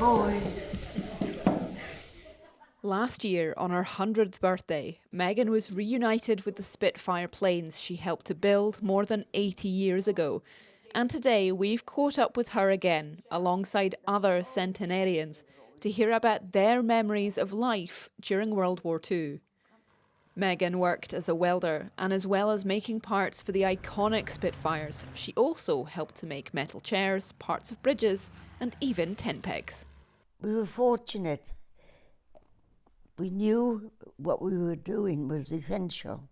boy. Last year, on her 100th birthday, Megan was reunited with the Spitfire planes she helped to build more than 80 years ago. And today we've caught up with her again, alongside other centenarians, to hear about their memories of life during World War II. Megan worked as a welder, and as well as making parts for the iconic Spitfires, she also helped to make metal chairs, parts of bridges, and even tent pegs. We were fortunate. We knew what we were doing was essential.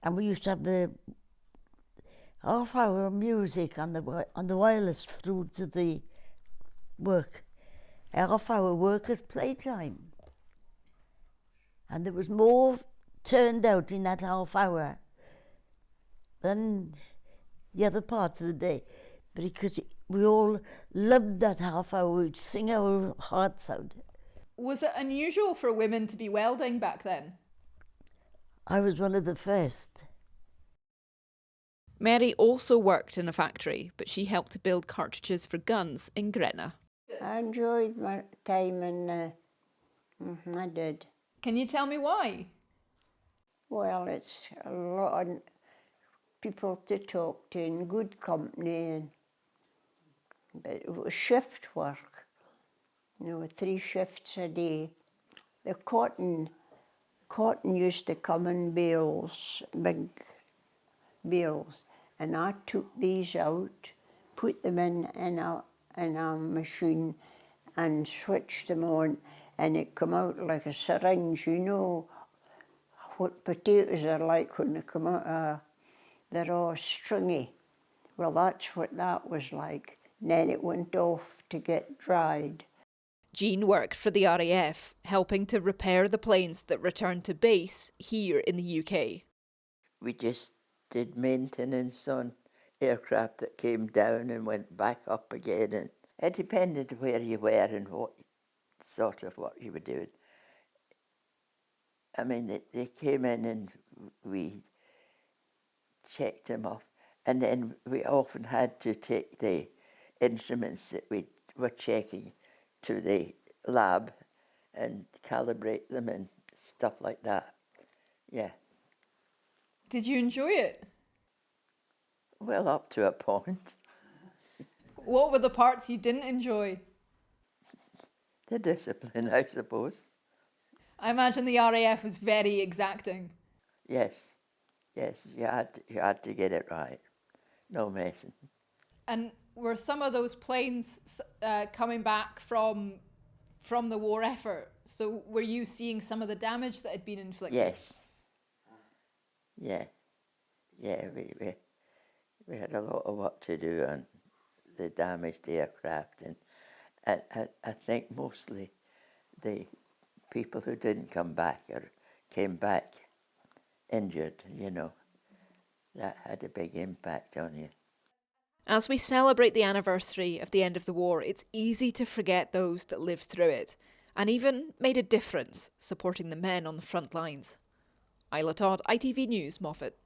And we used to have the half-hour music on the wireless through to the work. Half-hour workers' playtime. And there was more turned out in that half hour than the other part of the day. Because we all loved that half hour, we'd sing our hearts out. Was it unusual for women to be welding back then? I was one of the first. Mary also worked in a factory, but she helped to build cartridges for guns in Gretna. I enjoyed my time I did. Can you tell me why? Well, it's a lot of people to talk to in good company, but it was shift work. 3 shifts a day. The cotton used to come in bales, big bales, and I took these out, put them in a machine and switched them on, and it come out like a syringe. You know what potatoes are like when they come out, they're all stringy. Well, that's what that was like. And then it went off to get dried. Jean worked for the RAF, helping to repair the planes that returned to base here in the UK. We just did maintenance on aircraft that came down and went back up again. And it depended where you were and what you were doing. I mean, they came in and we checked them off. And then we often had to take the instruments that we were checking to the lab and calibrate them and stuff like that. Yeah. Did you enjoy it? Well, up to a point. What were the parts you didn't enjoy? The discipline, I suppose. I imagine the RAF was very exacting. Yes, you had to get it right. No messing. And were some of those planes coming back from the war effort? So were you seeing some of the damage that had been inflicted? Yes. Yeah, we had a lot of work to do on the damaged aircraft, and I think mostly the people who didn't come back or came back injured, that had a big impact on you. As we celebrate the anniversary of the end of the war, it's easy to forget those that lived through it and even made a difference supporting the men on the front lines. Isla Todd, ITV News, Moffat.